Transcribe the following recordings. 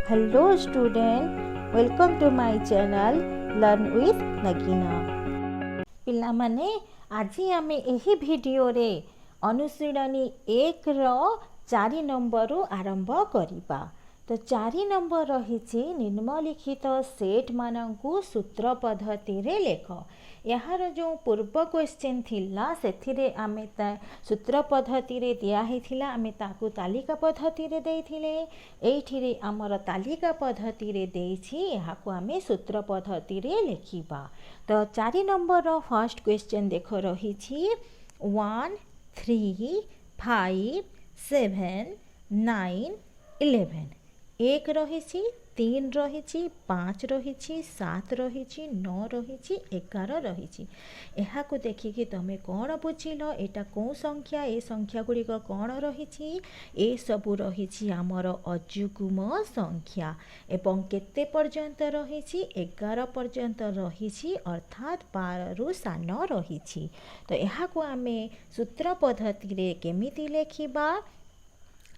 Hello student, welcome to my channel learn with Nagina. पिलामाने आज आम यही वीडियो रे अनुशीलनी 1 रो 4 नंबर आरंभ करिबा। तो 4 नंबर रही निम्नलिखित सेट मानकु सूत्र पद्धति रे लेख। यार जो पूर्व क्वेश्चन थिला सेथिरे आमे सूत्र पद्धति रे दिया हिथिला, आमे ताकु तालिका पद्धति रे देइथिले। एइठिरे आमर तालिका पद्धति रे देइछि, याकु आमे सूत्र पद्धति रे लेखिबा। तो 4 नंबर फर्स्ट क्वेश्चन देख रही 1 3 5 7 9 11। 1 रही, 3 रही, 5 रही, 7 रही, 9 रही, 11 रही। यहाँ देखिकी तुम कौन बुझिल एटा कौ संख्या, ए संख्या गुड़िक कौन रही, ए सबू रही आमर अजुग्म संख्या। एवं केते पर्यंत रही, 11 पर्यंत रही, अर्थात 12 रु सान रही। तो यहाँ आमे सूत्र पद्धति रे केमिति लेखिबा।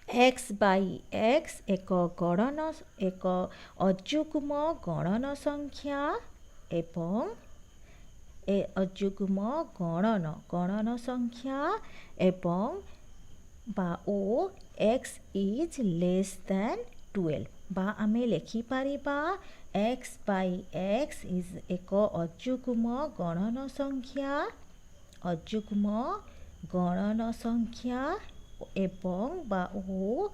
x बाई x एक गणन, एक अजुग्म गणन संख्या एवं अजुग्म गणन संख्या एवं बा ओ x इज लेस दैन 12 बा आमे लेखि पारिबा x बाई x इज एक अजुग्म गणन संख्या एवं बा ओ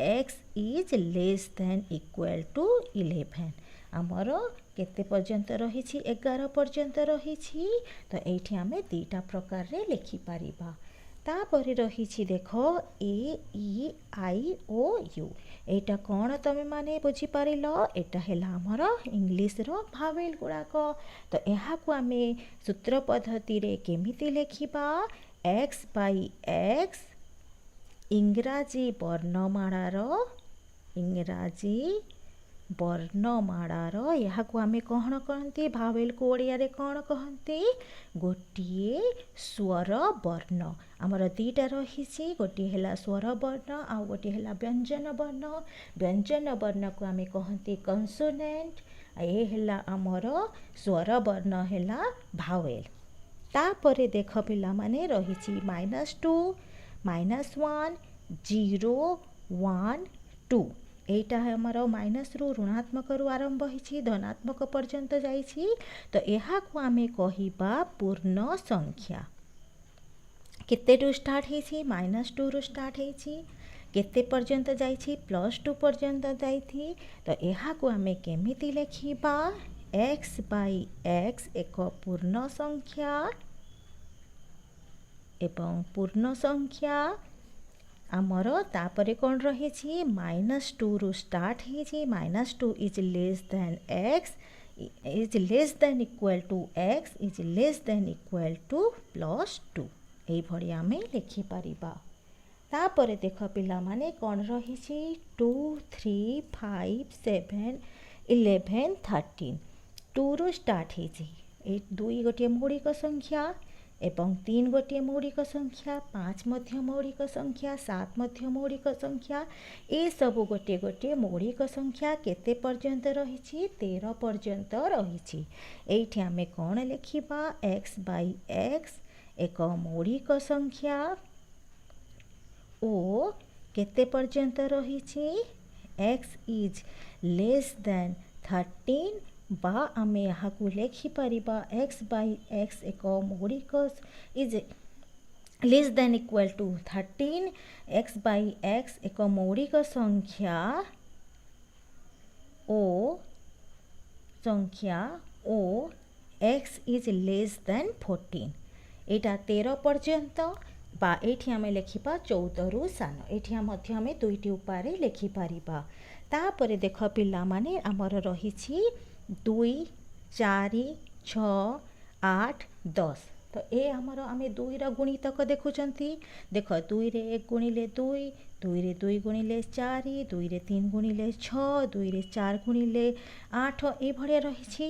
x is less than equal to 11। आमर केते पर्यंत रही, 11 पर्यंत रही। तो एठी आमे दीटा प्रकार रे लेखि पारिबा। तापरे रही देख ए ई आई ओ यू। एटा कौन तमे माने बुझी पारिलो, एटा हेला हमर इंग्लिश रो भावेल गुड़ाक। तो यहाँ को आमे सूत्र पद्धति रे केमिति लेखिबा। x बाई x इंग्राजी वर्णमाଳାର यहाँ को आमे कौन कहती, भावेल को ओडिया रे कौन कहती, गोटे स्वर वर्ण। आमर दीटा रही, गोटे है स्वर वर्ण आ गोटे है व्यंजन वर्ण। व्यंजन वर्ण को आमे कहती कंसोनेंट, ये है आमर स्वर वर्ण है भावेल। तापरे देख पिला माने रही -2 -1 0 1 2। एटा है हमारा माइनस रु ऋणात्मक रु आरंभ होइछि, धनात्मक पर्यंत जाइछि। तो यहाँ को आमे कहिबा पूर्ण संख्या। केते रु स्टार्ट होइछि, -2 रु स्टार्ट होइछि। केते पर्यंत जाइछि, +2 पर्यंत जाइछि। तो यहाँ को आमे केमिति लेखिबा। x बाई x एक पूर्ण संख्या एवं पूर्ण संख्या आमर तापरे कौन रही, -2 रु स्टार्ट होइछि। -2 is less than x is less than equal to x is less than equal to +2। एई भଳି आमे लेखि पारिबा। तापरे देख पिला माने कौन रही, 2 3 5 7 11 13। 2 रु स्टार्ट होइछि। 2 गोटे मौलिक संख्या एवं 3 गोटे मौलिक संख्या, 5 मध्य मौलिक संख्या, 7 मध्य मौलिक संख्या। ए सबु गोटे गोटे मौलिक संख्या केते पर्यंत रही, 13 पर्यंत रही। एइठी आमे कौन लेखिबा, x बाई x एक मौलिक संख्या ओ केते पर्यंत रही, x इज लेस दैन 13 बा आमे यहाँ को लेखि पारिबा x बाई x एक मौलिक is less than equal to 13। x by x एक मौलिक संख्या ओ x इज लेस दैन 14। एटा 13 पर्यंत बा एठी आमे लेखिबा 14 रु सान। एठी मध्य आमे दुईटी उपाय लेखि पारिबा। तापरे देख पिला माने आमर रही 2 4 6 8 10। तो ए आमर आम 2 गुणितक देखुंती देख 2 रे 1 गुणिले 2 2 रे 2 गुणिले 4 2 रे 3 गुणिले 6 2 रे 4 गुणिले 8 ये भाया रही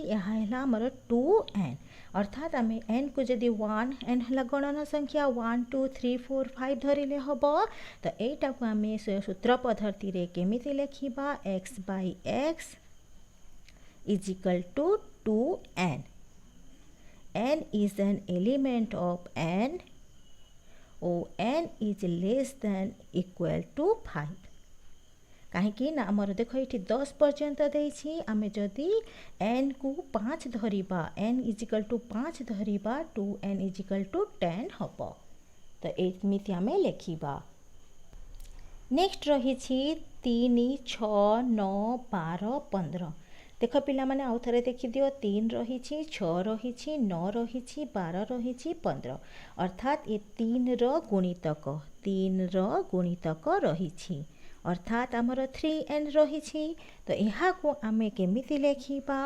आमर 2n अर्थात आम n को जदि 1 n है गणन संख्या 1 2 3 4 5 धरिले हम तो यहीटा को आम सूत्र पद्धति रे केमिति लिखिबा x by x is equal to 2n. n is an element of n or n is less than equal to 5 कहीं ना आमर देख ये 10 पर्यंत देछि आमे जदि n को 5 धरिबा n is equal to 5 धरिबा 2n is equal to 10 hub तो एमिति आमे लिखिबा। नेक्स्ट रही 3 6 9 12 15 देख पिला माने आउ थरे देखि दियो 3 रही 6 रही 9 रही 12 रही 15 अर्थात ये 3 रो गुणितक रही अर्थात आमर 3n रही तो यहाँ को आमे केमिति लेखिबा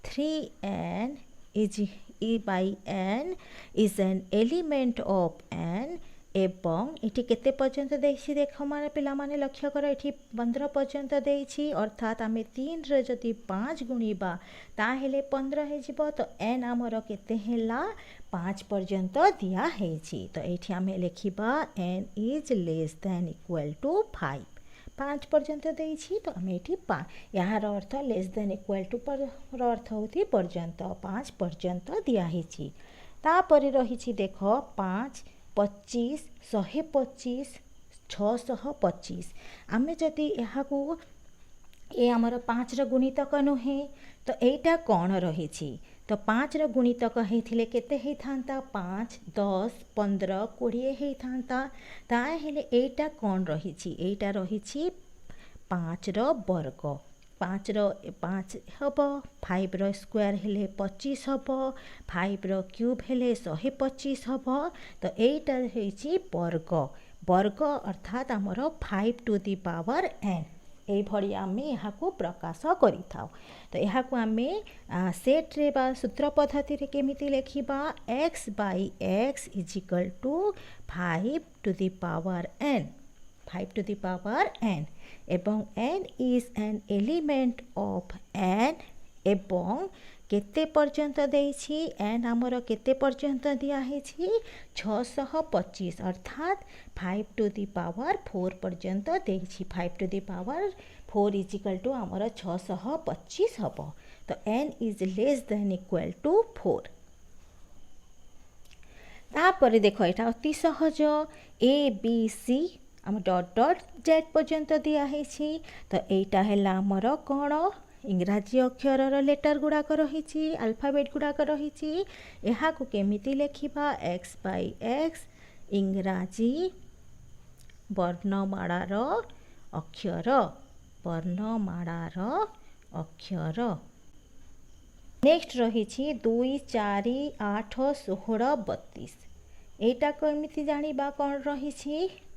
3n is e by n is an element of n एवं इठी केते पर्यंत देछि देख माने पिला माने लक्ष्य कर इठी 15 पर्यंत देछि अर्थात आमे 3 रे जदि 5 गुणिबा ताहेले 15 हे जिवो तो n आमर केते हेला 5 पर्यंत दिया हेछि तो एठी आमे लेखिबा n is less than equal to 5 5 पर्यंत देछि तो आमे एठी यार अर्थ लेस देन इक्वल टू पर अर्थ होती पर्यंत 5 पर्यंत दिया हेछि तापरे रही देख 5 25 125 625 आमे जदि यहाँ को ये आमर 5 रो गुणितक नुहे तो एटा कौन रही तो 5 रो गुणितक हेथिले केते हे थांता 5 10 15 20 हे थांता ताहेले एटा कौन रही एटा रही 5 रो वर्ग 5 रो 5 हब 5 रो स्क्वायर हेले 25 हब 5 रो क्यूब हेले 125 हब तो एटा हेछि वर्ग अर्थात आमर 5 टू दी पावर n यही भाई आम यहाँ को प्रकाश करि थाउ तो यहाँ को आम सेट रे बा सूत्र पद्धति रे केमिति लेखिबा x by x is equal to 5 to the power n 5 to the power n एवं n is an element of n एवं केते पर्यंत देछि n आमर केते पर्यंत दिया हेछि 625 अर्थात 5 टू दी पावर 4 पर्यंत देछि 5 to the power 4 is equal to आमर 625 हब तो n is less than equal to 4 तापर देख एटा अति सहज a b c आम डॉट डॉट जेड पर्यंत दिया हेछि तो एटा हैला आमर कोन इंग्राजी अक्षर लेटर गुड़ाक रही अल्फाबेट गुड़ाक रही यहाँ को केमिति लेखिबा x by x इंग्राजी वर्णमालार अक्षर नेक्स्ट रही 2 4 8 16 32 एटा केमिति जानिबा कौन रही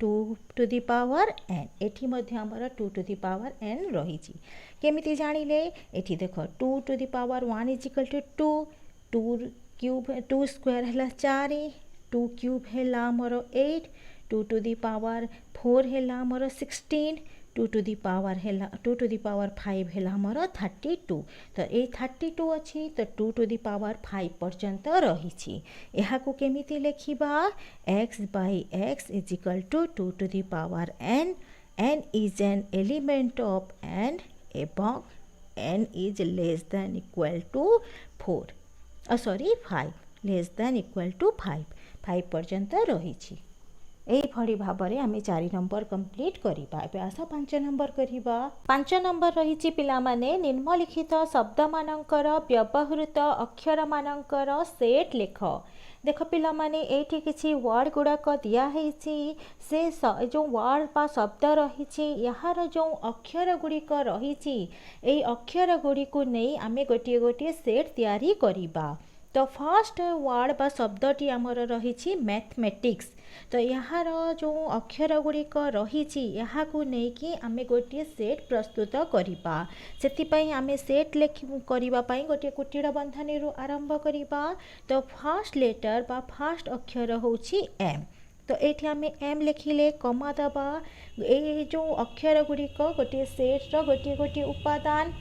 2 टू दी पावर n एठी मध्य हमर 2 टू दी पावर n रही केमिति जानिले एठी देख 2 to the power 1 is equal to 2 2 cube 2 square हैला 4 2 क्यूब हैला हमर 8 2 टू दी पावर 4 हैला हमर 16 2 टू दी पावर हैला 2 टू दी पावर 5 हैला हमर 32 तो ए 32 अछि तो 2 टू दी पावर 5 पर्यंत रही यहाँ को केमिति लेखिबा x by x is equal to 2 to the power n n is an element of n एवं n is less than equal to 5 less than equal to 5 पर्यंत रही यही भली भाव में आम 4 नंबर कंप्लीट करिबा एबे आसा 5 नंबर करिबा 5 नंबर रही पिला माने निम्नलिखित शब्द मानकर व्यवहृत अक्षर मानकर सेट लेख देख पिला माने एठी किछि वर्ड गुड़ाक दिया हेछि से जो वर्ड बा शब्द रही यार जो अक्षर गुड़िक रही अक्षर गुड़ी को नहीं आमे गोटे गोटे सेट तैयारी करिबा तो फर्स्ट वर्ड बा शब्दटी आमर रही मैथमेटिक्स। तो यार जो अक्षर गुड़िक रही कि आमे गोटे सेट प्रस्तुत करवा से आम सेट करने गोटे कुटिड़ बंधनी आरंभ करवा। तो फर्स्ट लेटर बा फर्स्ट अक्षर होची एम। तो ये आम एम लिखिले कमा दबा। ये जो अक्षर गुड़िक गोटे सेट्र गोटे गोटे उपादान।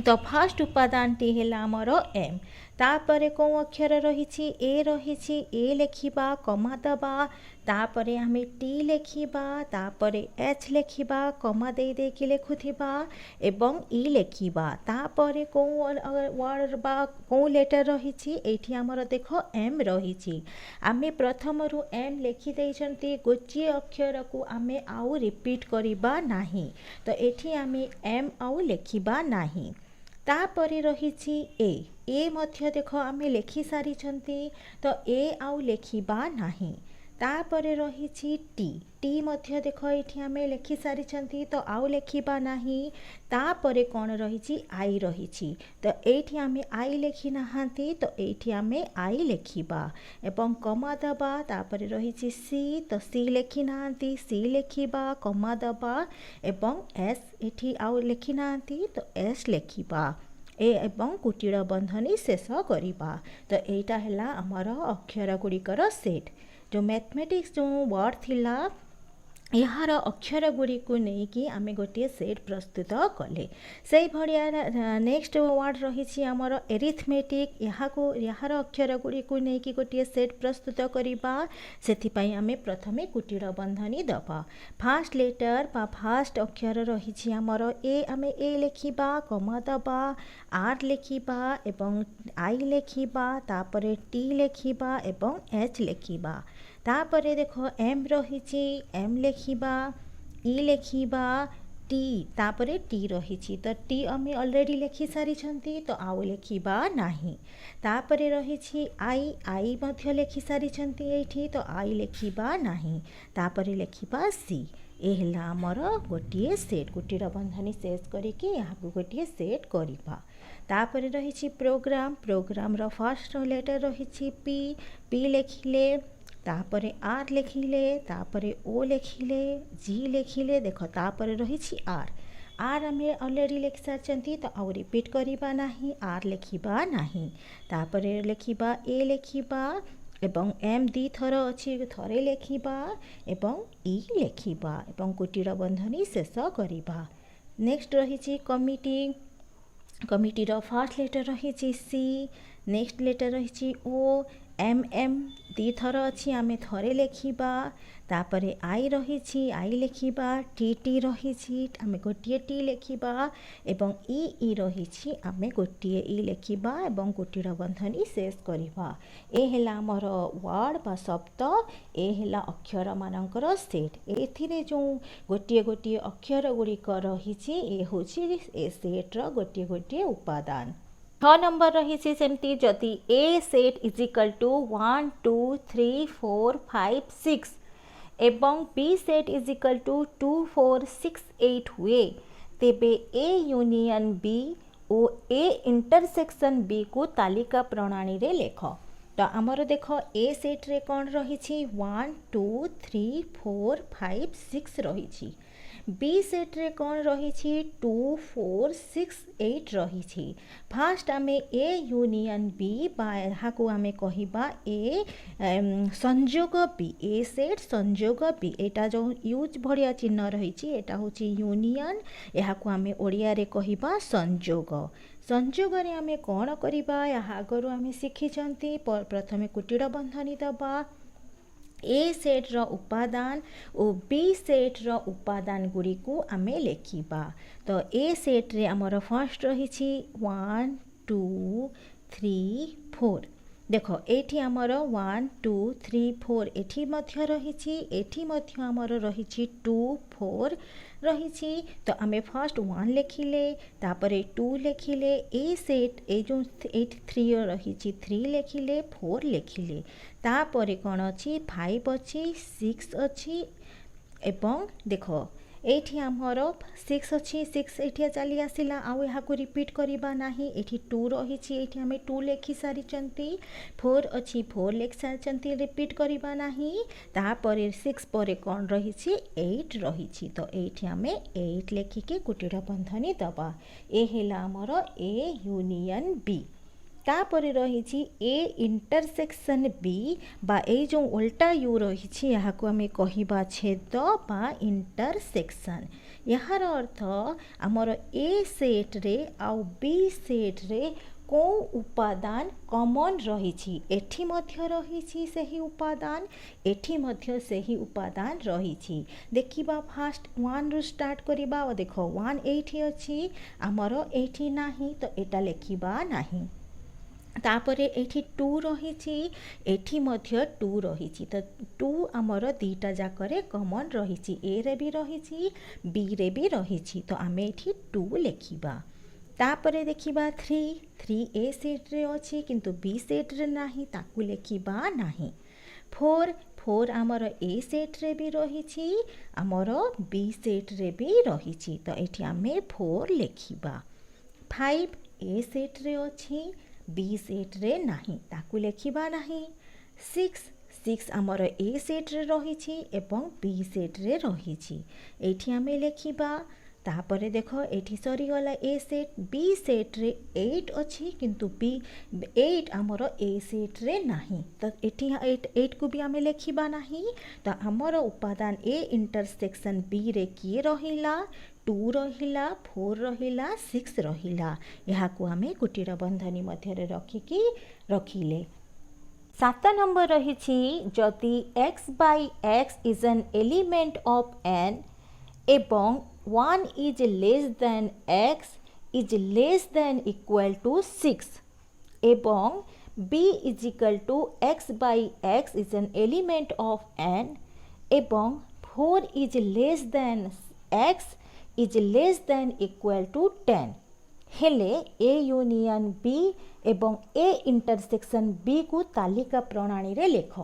तो फर्स्ट उपादानटी है आमर एम। तापरे कौ अक्षर रही ए रही ए लिखा कमा दबा। तापरे आम टी लिखा तापरे एच लिखा कमा दे देकी लिखुथिबा एवं ई लिखा। तापरे कौ वर्ड बा कौ लेटर रही एठी आमर देख एम रही। आमे प्रथम रु एम लिखि देइछंती गोटे अक्षर को आमे आउ रिपीट करिबा नाही। तो एठी आमे एम आउ लिखिबा नाही। तापरे रही ए मध्य देख आमे लिखि सारी तो ए आउ लिखिबा नाही। तापरे रही टी मध्य देख ये आमे लिखि सारी तो आउ लिखिबा नाही। तापरे कौन रही आई रही तो एठी आमे आई लिखि नाहांती तो एठी आमे आई लिखिबा एवं कमा दबा। तापरे रही सी तो सी लिखि नाहांती सी लिखिबा कमा दबा एवं एस एठी आउ लिखि नाहांती तो एस लिखिबा एवं कुटिड़ बंधनी शेष करिबा। तो एटा हैला आमर अक्षर गुड़िकर सेट। जो मैथमेटिक्स जो वर्ड थिला यार अक्षर गुड़ी को लेकिन आम गोटे सेट प्रस्तुत कले। से भाया नेक्स्ट वर्ड रही आमर एरिथमेटिक। यार अक्षर गुड़ी को लेकिन गोटे सेट प्रस्तुत करवा से आम प्रथमे कुटिड़ बंधनी दबा। फास्ट लेटर बा फास्ट अक्षर रही आमर ए आम ए लिखा कमा दबा आर लिखा एवं आई लिखा तापरे टी लिखा एवं एच लिखा। तापरे देख एम रही एम लिखा ई लिखा टी तापरे टी रही तो टी आम ऑलरेडी लिखि सारी तो आउ लिखा नाही। तापरे रही आई मध्य लिखि सारी तो आई लिखा नाही। तापरे लिखा सी। ए हला आमर गोटे सेट कुटिड़ बंधनी शेष करके यहाँ गोटे सेट करवा। तापरे रही programme. Programme row first letter रही पी लिखिले तापरे आर लिखिले तापरे ओ लिखिले जी लिखिले देख तापरे रही आर। आर आम ऑलरेडी लिखि सारी तो आउ रिपीट करवा नाही आर लिखिबा नाही। तापरे लिखिबा ए लिखिबा एवं एम दी थर अच्छी थरे लिखिबा एवं ई लिखिबा एवं कुटिड़ बंधनी शेष करवा। नेक्स्ट रही कमिटी। कमिटीर फर्स्ट लेटर रही सी नेक्स्ट लेटर रही ओ एम एम दी थर अच्छी आम थरे लिखा। तापरे आई रही आई लिखा टी रही आम गोटे टी लिखा एवं ई रही आम गोटे ई लिखा एवं कुटिड़ बंधनी शेष करवा। ए हैला आमर वर्ड बा शब्द ए हैला अक्षर मानकर सेट। एथिरे जो गोटे गोटे अक्षर गुड़िक रही ए होची ए सेट्र गोटे गोटे उपादान। 6 नंबर रही सेमती जदि A set is equal to 1 2 3 4 5 6 एवं B set is equal to 2 4 6 8 हुए तेबे ए यूनियन बी और ए इंटरसेक्शन बी को तालिका प्रणाली रे लेख। तो आमर देख ए सेट रे कौन रही 1 2 3 4 5 6 रही। बी सेट रे कौन रही 2 4 6 8 रही। फास्ट आम ए यूनियन बी बा को आम कहवा ए संयोग बी ए सेट संयोग बी एटा जो यूज भड़िया चिन्ह रही एटा हूँ यूनियन यहाँ को आम ओडिया रे कहवा संयोग। संयोग रे आम कौन करवा आगर आम शिखी प्रथमे कुटिड़ बंधनी दबा ए सेट्र उपादान और बी सेट्र उपादान गुड़ी को आम लिखा। तो ए सेट्रे आमर फर्स्ट रही 1 2 3 4 देख ये आमर 1 2 3 4 एठी मध्य रही एठी मध्य आमर रही 2 4 रही। तो आम फर्स्ट 1 लिखिले तापरे 2 लिखिले ए सेट ए जो 3 रही 3 लिखिले 4 लिखिले तापरे कौन अच्छी 5 अच्छी 6 अच्छी एवं देख एठी आमर 6 अच्छी 6 एठी चली आसिला आउ यहाँ रिपीट करवा ना एठी 2 रही एठी आम 2 लिखि सारी 4 अच्छी 4 लिखि सारी रिपीट करवा ना तापर 6 पर कौन रही 8 रही तो एठी आम 8 लिखिकी कुटीर बंधनी दबा ए हेला आमर ए यूनियन बी तापर रही ए इंटरसेक्शन बी बा ए जो उल्टा यू रही यहाँ को आम कहिबा छेद बा इंटरसेक्शन यार अर्थ आमर ए सेट रे आउ बी सेट रे को उपादान कॉमन रही एठी मध्य रही सही उपादान एठी मध्य सही उपादान रही देखिबा फास्ट 1 रु स्टार्ट करिबा और देखो 1 एठी अछि आमर एठी नाही तो एटा लिखिबा नाही तापरे एठी 2 रही एठी मध्य 2 रही तो 2 आमर दीटा जाकरे कॉमन रही ए रे भी रही बी रे भी रही तो आम एठी 2 लिखिबा तापरे देखिबा 3 ए सेट रे अछि किंतु बी सेट रे नाही ताकू लिखिबा नाही 4 आमर ए सेट रे भी रही आमर बी सेट रे भी रही तो एठी आमे 4 लिखिबा 5 ए सेट रे अछि बी सेट रे नाही ताकू लिखिबा नाही 6 आमर ए सेट रे रही एवं बी सेट रे रही एठी आमे लिखिबा तापरे देखो एठी सरी गला ए सेट बी सेट रे 8 अछि किंतु बी 8 आमर ए सेट रे नाही तो एठी 8 को भी आमे लिखिबा नाही तो आमर उपादान ए इंटरसेक्शन बी रे किए रहिला 2 रहिला 4 रहिला 6 रहिला यहाँ को आमे कुटीर बंधनी मध्य रखिकी रखिले 7 नंबर रही जदि x by x is an element of n एवं 1 is less than x is less than equal to 6 एवं b is equal to x by x is an element of n एवं 4 is less than x is less than equal to 10 हेले ए union B एवं ए intersection B को तालिका प्रणाली रे लेख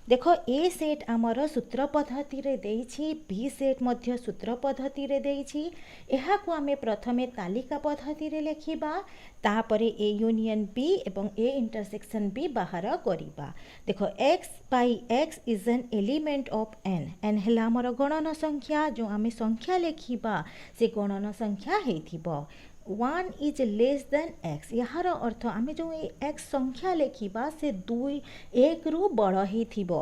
देखो ए सेट आमर सूत्र पद्धति रे देइछि बी सेट मध्य सूत्र पद्धति रे देइछि एहा को आमे प्रथमे तालिका पद्धति रे लेखिबा तापरे ए यूनियन बी एवं ए इंटरसेक्शन बी बाहर करिबा देखो x by x is an element of n हेला आमर गणन संख्या जो आमे संख्या लेखिबा से गणन संख्या हेथिबो 1 is less than x यार अर्थ आम जो x संख्या लेखिबा से 1 रु बड़ ही थिबो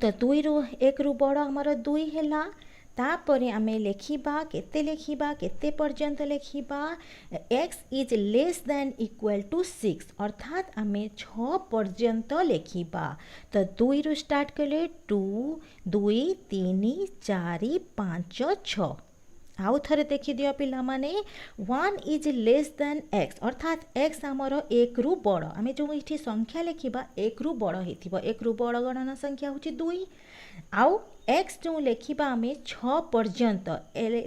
तो 2 रु 1 रु बड़ हमर 2 हैला तापरे आमे लेखिबा केते पर्यंत लेखिबा x is less than equal to 6 अर्थात आमे 6 पर्यंत लेखिबा तो 2 रु स्टार्ट कले 2 2 3 4 5 6 आउ थरे देखि दियो पिला माने 1 इज लेस देन x अर्थात x आमर 1 रु बड़ आमे जो इठी संख्या लेखिबा 1 रु बड़ हेथिबो 1 रु बड़ गणना संख्या होची 2 आउ x जो लेखिबा आमे 6 पर्यंत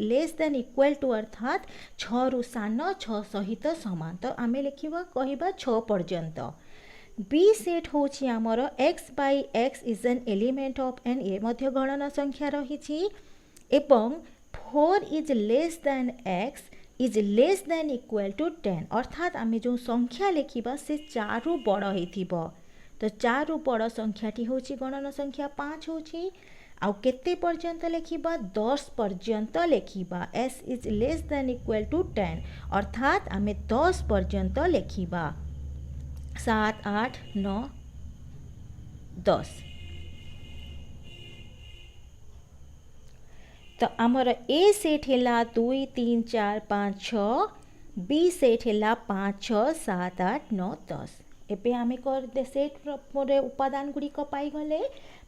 लेस देन इक्वल टू अर्थात 6 रु सान 6 सहित समान तो आमे लेखिबा कहिबा 6 पर्यंत बी सेट होची आमर x by x is an element of n ए मध्य गणना संख्या रहिछि एवं 4 is less than x is less than equal to 10 अर्थात आमे जो संख्या लेखिबा से 4 रु बड़ हेथिबो तो 4 रु बड़ संख्याटी होची गणन संख्या 5 होची आउ केते पर्यंत लेखिबा 10 पर्यंत लेखिबा s is less than equal to 10 अर्थात आमे 10 पर्यंत लेखिबा 7 8 9 10 तो आमर ए सेट हैला 2 3 4 5 6 बी सेट हैला 5 6 7 8 9 10 एबे आमे कर दे सेट रे उपादान गुडी को पाई गले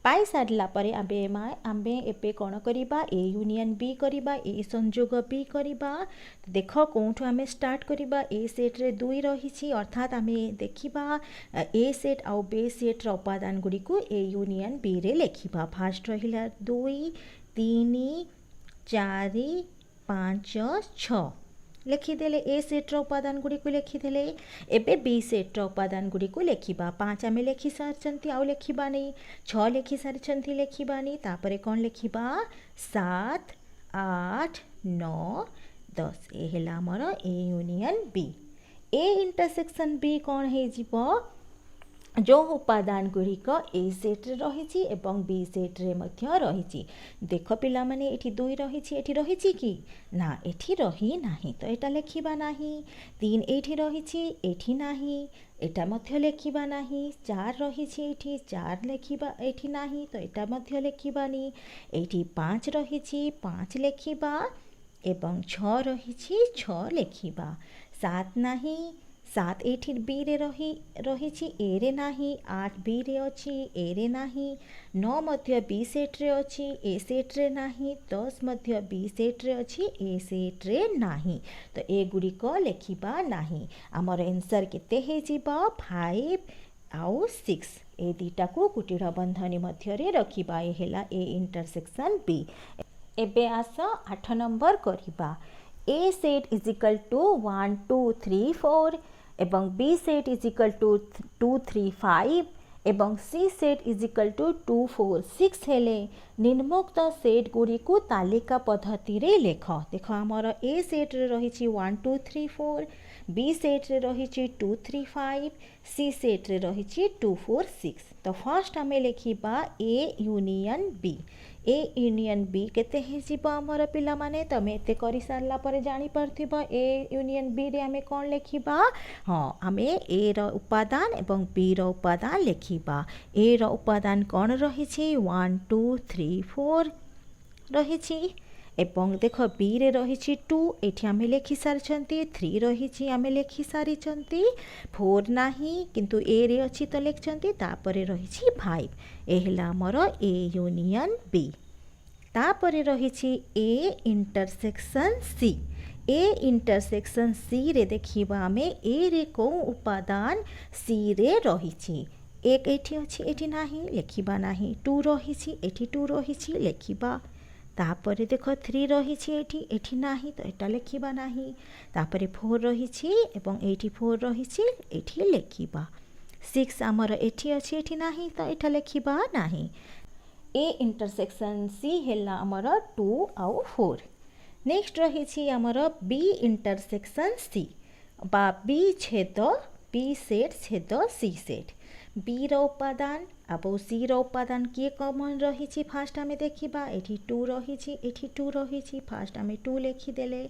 पाई सारला परे आमे एबे कोन करिबा ए यूनियन बी करिबा ए संयोग बी करिबा देखो कोठो आमे स्टार्ट करिबा ए सेट रे 2 रहिछि अर्थात आमे देखिबा ए सेट आउ बी सेट रो उपादान गुडी को ए यूनियन बी रे लेखिबा फर्स्ट रहिला 2 3 4 5 6 लिखिदेले ए सेट्र उपादान गुडी को लिखिदेले एबे बी सेट्र उपादान गुडी को लेखिबा 5 आमे लेखि सारचंती आउ लेखिबा नै 6 लेखि सारचंती लेखिबानी तापरे कोन लेखिबा 7 8 9 10 ए हेला हमर A union B. A intersection B कौन है जीवो जो उपादान गुड़िक ए सेट्रे रही एवं बी सेट्रे मध्य रही। देख पिला माने एठी 2 रही एठी रही कि ना एठी रही नाही तो एटा लेखिबा नाही। 3 एठी रही एठी नाही एटा मध्य लेखिबा नाही। 4 रही एठी 4 लेखिबा एठी नाही तो एटा मध्य लेखिबानी। एठी 5 रही 5 लेखिबा एवं 6 रही 6 लेखिबा। 7 नाही 7 एठी बी रे रही ए रे नाही। 8 बी रे अछि ए रे नाही। 9 मध्य बी सेट रे अछि ए सेट रे नाही। 10 मध्य बी सेट रे अछि ए सेट रे नाही तो ए गुड़िक लेखिबा नाही। आमर आंसर केते हे जिबा 5 आउ 6 ए दीटा को कुटीर बंधनी मध्य रे रखिबा। ए हेला ए इंटरसेक्शन बी। एबे आस 8 नंबर करिबा। A set is equal to 1 2 3 4 एवं B set is equal to 2 3 5 एवं C set is equal to 2 4 6 हेले निम्नोक्त सेट गुड़ी को तालिका पद्धति रे लेख। देख आमर ए सेट रे रही 1 2 3 4 बी सेट रे रही 2 3 5 सी सेट रे रही 2 4 6 तो फर्स्ट आमे लेखिबा A union B. A union B केते हे जीव आमर पिला माने तमे एते करि सारला परे जानि परथिबो ए यूनियन बी रे आमे कोन लेखिबा। हाँ आमे ए रो उपादान एवं बी रो उपादान लेखिबा। ए रो उपादान कोन रही 1 2 3 4 रही एवं देख बी रे रही 2 एठी आमे लेखि सारिछंती। 3 रही आमे लेखि सारिछंती। 4 नाही किंतु ए रे अछि तो लेखछंती। तापरे रही 5 ए हेला हमर ए यूनियन बी। तापरे रही ए इंटरसेक्शन सी। ए इंटरसेक्शन सी रे देखिबा आमे ए रे को उपादान सी रे रही। एक एठी अछि एठी नाही लेखिबा नाही। 2 रही एठी 2 रही लेखिबा। तापरे देख 3 रही एठी नाही तो एटा लेखिबा नाही। तापरे 4 रही एवं एठी 4 रही एठी लेखिबा। 6 आमर एठी अछि एठी नाही तो एटा लेखिबा नाही। ए इंटरसेक्शन सी हेला आमर 2 आउ 4। नेक्स्ट रही आमर बी इंटरसेक्शन सी बा बी छेद बी सेट छेद सी सेट। बी रो उपादान अब सी रो उपादान किए कॉमन रही फास्ट आमे देखिबा। एठी 2 रही एठी 2 रही फास्ट आमे 2 लेखि देले।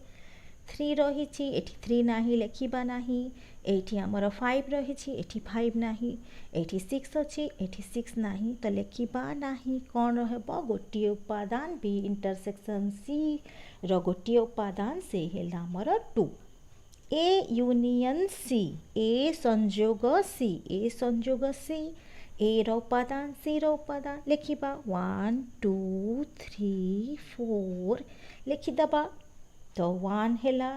3 रही एठी 3 नाही लेखिबा नाही। एठी आमर 5 रही एठी 5 नाही। एठी 6 अछि एठी 6 नाही तो लेखिबा नाही। कोन रहबो गोटिए उपादान बी इंटरसेक्शन सी रो गोटिए उपादान से हेला आमर 2। ए यूनियन सी ए संयोग सी। ए संयोग सी ए रो उपादान सी रो उपादान लेखिबा 1 2 3 4 लेखिदबा तो 1 हेला।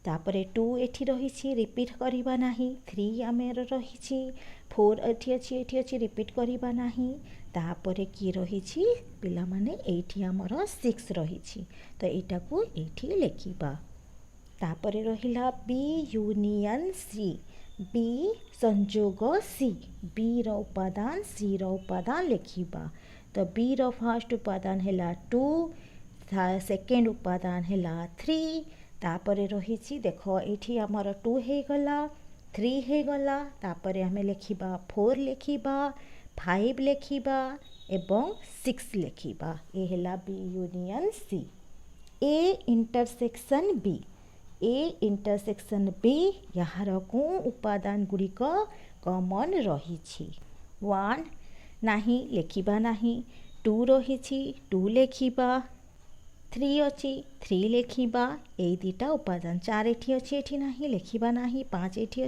तापरे 2 एठी रही रिपीट करिबा नाही। 3 आमेर रही 4 एठी अछि रिपीट करिबा नाही। तापरे की रही पिला माने एठी आमर 6 रही तो एटा को एठी लेखिबा। तापरे रहिला बी यूनियन सी। बी संयोग सी बी रो उपादान सी रो उपादान लेखिबा तो बी रो फर्स्ट उपादान हेला 2 सेकेंड उपादान हेला 3 तापरे रही देख एठी आमर 2 हे गला 3 हे गला। तापरे हमें लेखिबा 4 लेखिबा 5 लेखिबा एवं 6 लेखिबा। ए हेला B union C. A intersection B. A intersection B यार को उपादान गुड़िक कॉमन रही 1 नाही लेखिबा नाही। 2 रही 2 लेखिबा। 3 अछि 3 लेखिबा। ए दीटा उपादान 4 एठी अछि एठी नाही लेखिबा नाही। 5 एठी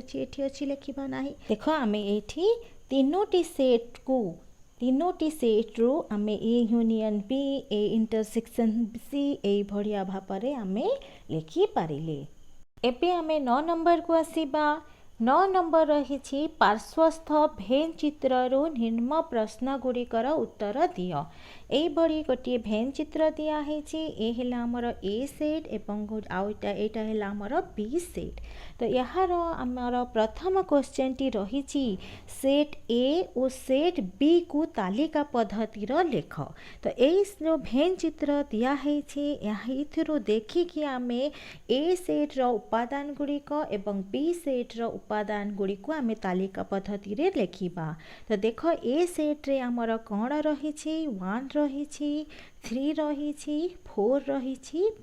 अछि लेखिबा नाही। देख आमे एठी तीनोटी सेट को तीनोटी सेट रू आमे A union B A intersection C A भड़िया भापरे आमे लिखि पारिले। एबे आमे 9 नंबर को आसीबा। 9 नंबर रही पार्श्वस्थ भेन चित्ररू निम्न प्रश्न गुड़िकर उत्तर दियो। एइभଳି गोटे भेन चित्र दिया हेछि ए हेला हमर ए सेट एवं एटा हेला हमर बी सेट। तो यार आमर प्रथम क्वेश्चन टी रही सेट ए और सेट बी को तालिका पद्धति लेख। तो यही जो भेन चित्र दिया हेछि देखिकी आम ए सेट रो उपादान गुड़िक एवं बी सेट रो उपादान गुड़िक आम तालिका पद्धति लेखिबा। तो देख ए सेट रे आमर कौन रही 1 रही 3 रही 4 रही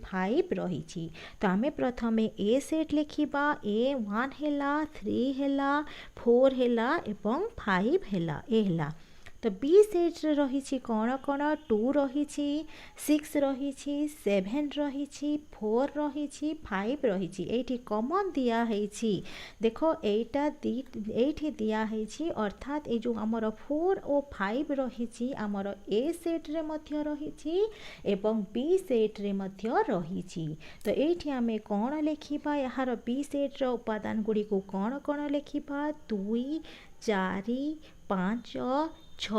5 रही। तो आम प्रथम ए सेट लिखिबा ए 1 हेला 3 हेला 4 हेला एवं 5 हेला ए हेला। तो बी सेट रही कौन कौन 2 रही 6 रही 7 रही 4 रही 5 रही। ये कमन दिया हेछि देखो एटा एठी दिया हेछि अर्थात ये जो हमर 4 और 5 रही हमर ए सेट रे मध्य रही एवं बी सेट रे मध्य रही। तो एठी आमे कौन लिखिबा यार बी सेट रो उपादान गुडी को कौन कौन लिखिबा 2 4 5 6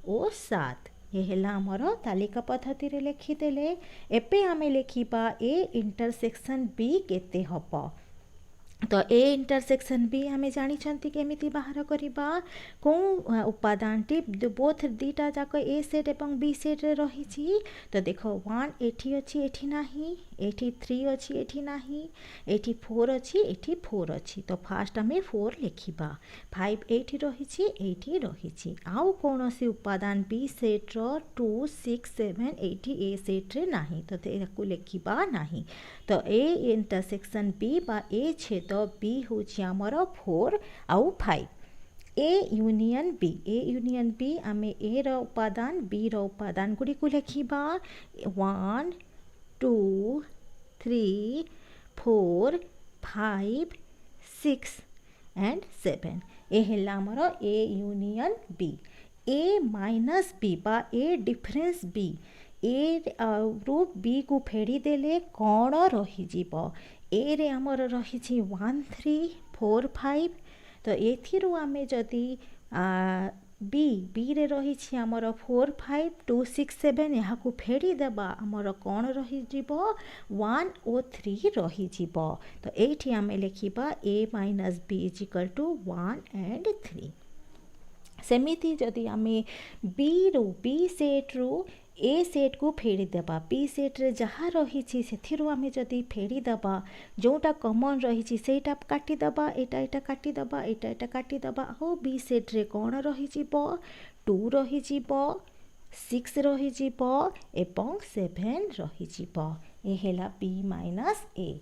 और 7 ये हेला हमर तालिका पद्धति रे लिखिदेले। एबे आमे लिखिबा ए इंटरसेक्शन बी केते हबो। तो ए इंटरसेक्शन बी आमे जानी छंती केमिति बाहर करिबा को उपादान टी बोथ दीटा जाक ए सेट एवं बी सेट रे रही। तो देखो 1 एठी अछि एठी नाही, एठी 3 अछि एठी नाही, एठी 4 अछि एठी 4 अछि। तो फास्ट आमे 4 लिखिबा 5 एठी रही एठी रही। आउ कोनोसी उपादान बी सेट रो 2 6 7 एठी ए सेट रे नाही तो तेको लिखिबा नाही। तो ए इंटरसेक्शन बी बा ए छेद बी हूँ आमर 4 आउ 5 ए यूनियन बी आमे ए रो उपादान बी रो उपादान गुडी को लिखिबा 1 2 3 4 5 6 एंड 7 ए हेला हमर A union B. A minus B बा ए डिफरेंस बी ए रू बी को फेड़ी देले कौन रही जीवो ए रे हमर रही 1 3 4 5। तो एथिरु आमे जदि बी रे रही हमर 4 5 2 6 7 यहाँ को फेड़ी देबा हमर कौन रही जीवो 1 और 3 रही जीवो। तो एठी आमे लिखिबा a minus B is equal to 1 and 3। सेमिति जदि आमे बी सेट रू ए सेट को फेड़ी देबा बी सेट रे जहाँ रही से आमे जदि फेड़ी देबा जोटा कमन रही सेटा काटी देबा एटा काटी देबा एटा काटी देबा हो बी सेट रे कौन रही 2 रही 6 रही एवं 7 रही। ए हेला बी माइनस ए।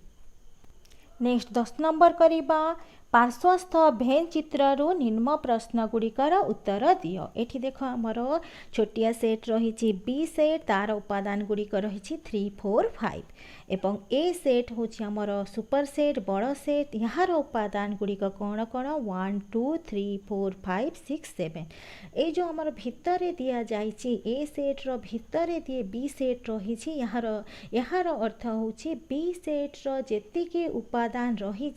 नेक्स्ट 10 नंबर करिबा पार्श्वस्थ भेन चित्रु निम्न प्रश्न गुड़िकर उत्तर दियो। एठी देखो आमर छोटिया सेट रही बी सेट तार उपादान गुड़िक रही 3 4 5 एवं ए सेट हूँ आमर सुपर सेट बड़ सेट यार उपादान गुड़िक कौन कौन 1 2 3 4 5 6 7। ये जो आमर भितर दिया जाइए ए सेट रो भितर दिए बी सेट रही यार अर्थ हूँ बी सेट रो जेतिकी उपादान रही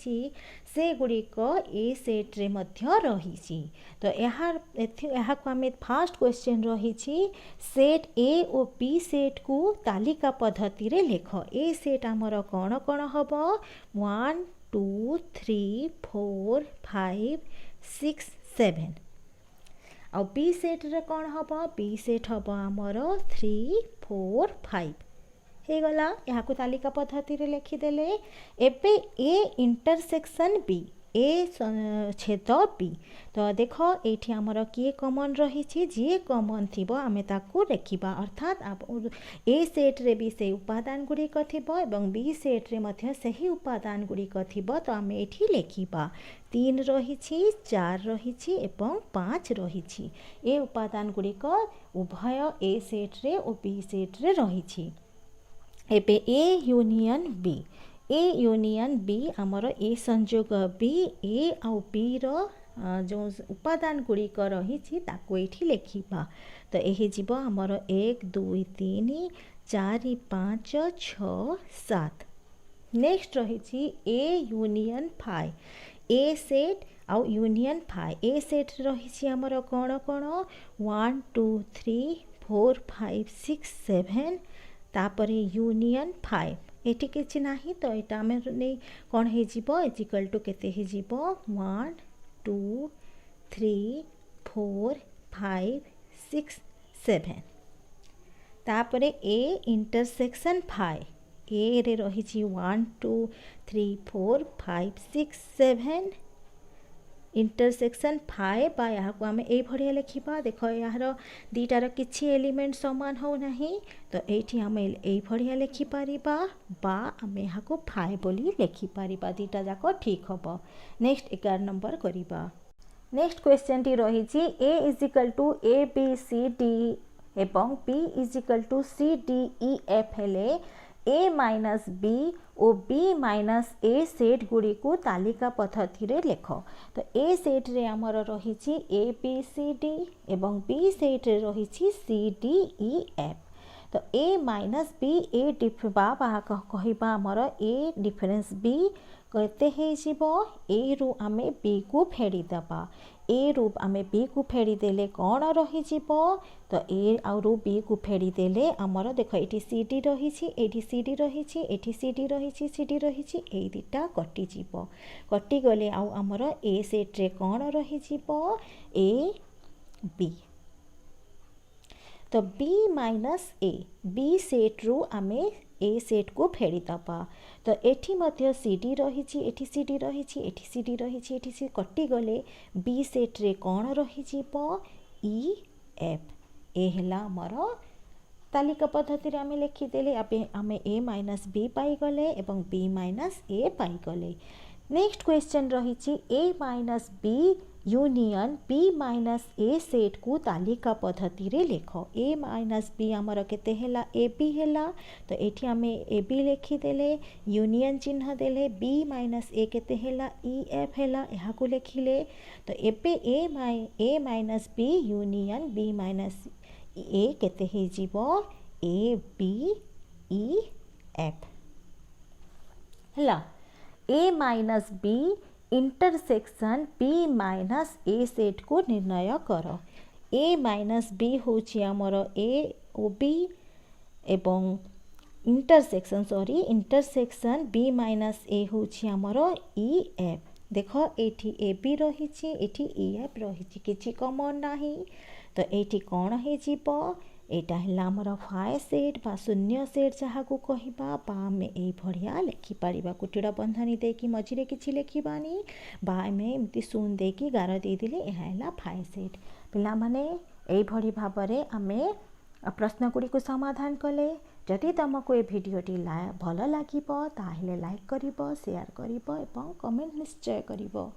से गुड़िक ए सेट रे मध्य रही। तो यहाँ को आमे फास्ट क्वेश्चन रही सेट ए और बी सेट को तालिका पद्धति रे लेख। ए सेट आमर कौन कौन हम 1 2 3 4 5 6 7 और बी सेट रे कौन हम बी सेट हम आमर 3 4 5 हे गला। यहाँ को तालिका पद्धति रे लिखिदेले। एबे ए इंटरसेक्शन बी ए छेद बी। तो देख ये आमर किए कमन रही जी कमन थी आमे ताकू लिखिबा अर्थात ए सेट रे भी से उपादान गुड़िक थिबो एवं बी सेट रे मध्य सही उपादान गुड़िक थिबो। तो आमे एठी लिखिबा 3 रही 4 रही एवं 5 रही। ए उपादान गुड़िक उभय ए सेट रे और बी सेट रे रही। एबे ए यूनियन बी आमर ए संयोग बी ए आउ बी रो जो उपादान गुड़िक रही ताको एठी लिखिबा। तो यही जीव आमर 1 2 3 4 5 6 7। नेक्स्ट रही A union phi A set आउ यूनियन फाइ ए सेट रही आमर कौन कौन 1 2 3 4 5 6 7 तापरे यूनियन 5 एटी किछि नाही तो एटा आमे नै कोन हे जिवो इक्वल टू केते हे जिवो 1 2 3 4 5 6 7 तापरे ए इंटरसेक्शन 5 ए रे रही 1 2 3 4 5 6 7 इंटरसेक्शन 5 बा यहाँ को आम ये लिखा देख यार दीटार किसी एलिमेंट सामान हो नहीं तो ये आम ये लिखिपर बा आम यहाँ को 5 बोली लिखिपर दीटा जाक ठीक हम। नेक्स्ट 11 नंबर करवा। नेक्स्ट क्वेश्चन टी रही A is equal to A B C D एवं B is equal to C D E F हेले ए माइनस बी और बी माइनस ए सेट गुड़ी को तालिका पद्धति रे लेख। तो ए सेट रे आमर रही ए बी सी डी एवं बी सेट रे रही सी डी ई एफ। तो ए माइनस बी ए कहवा आमर ए डिफरेंस बी केते हे जिवो ए रु आमे बी को फेड़ी दबा ए रु आमे बी को फेड़ी देले कौन रही जिवो तो ए आउ बी को फेड़ी देले आमर देख ये सी डी रही एटी सी डी रही एटी सी डी रही सी डी रही ए दुटा कटि जिवो कटि गले आउ आमर ए सेट रे कौन रही जिवो ए बी। तो B minus A B set रु आमे ए सेट को फेड़ी दबा। तो एठी मध्य सी डी रही एठी सी डी रही एठी सी डी रही एठी सी कटि गले बी सेट रे कौन रही जिवो ई एफ ए हला हमर तालिका पद्धति रे आमे लिखिदेले आमे ए माइनस बी पाई गले एवं बी माइनस ए पाई गले। नेक्स्ट क्वेश्चन रही A minus B union B minus A set को तालिका पद्धति रे लेख। ए माइनस बी आमर केते हेला ए बी हेला तो एठी आमे ए बी लिखिदेले यूनियन चिन्ह देले बी माइनस ए केते हेला ई एफ हेला यहाँ को लिखिले। तो एबे A minus B union B minus A केते हे जिवो ए बी ई एफ हेला। A minus B intersection B minus A set को निर्णय कर। ए माइनस बी होची आमर ए ओ बी एवं इंटरसेक्शन बी माइनस ए होची आमर ई एफ। देख एठी ए बी रही एठी ई एफ रही किछि कमन नाही तो एठी कौन हे जिवो एटा हला हमर फाइ सेट बा शून्य सेट जहाँ को कहवा बा आमे ए भड़िया लिखिपर कुटीड़ा बंधनी देकी मझिरे किछि लिखिबानी बा आमे एमती शून देकी गार देदेले एहा हला फाइ सेट। पिला माने एई भड़ी भाबरे आमे प्रश्न गुड़ी को समाधान कले। जदि तुमको ए भिडियोटी भल लागिबो ताहेले लाइक करिबो शेयर करिबो एवं कमेंट निश्चय करिबो।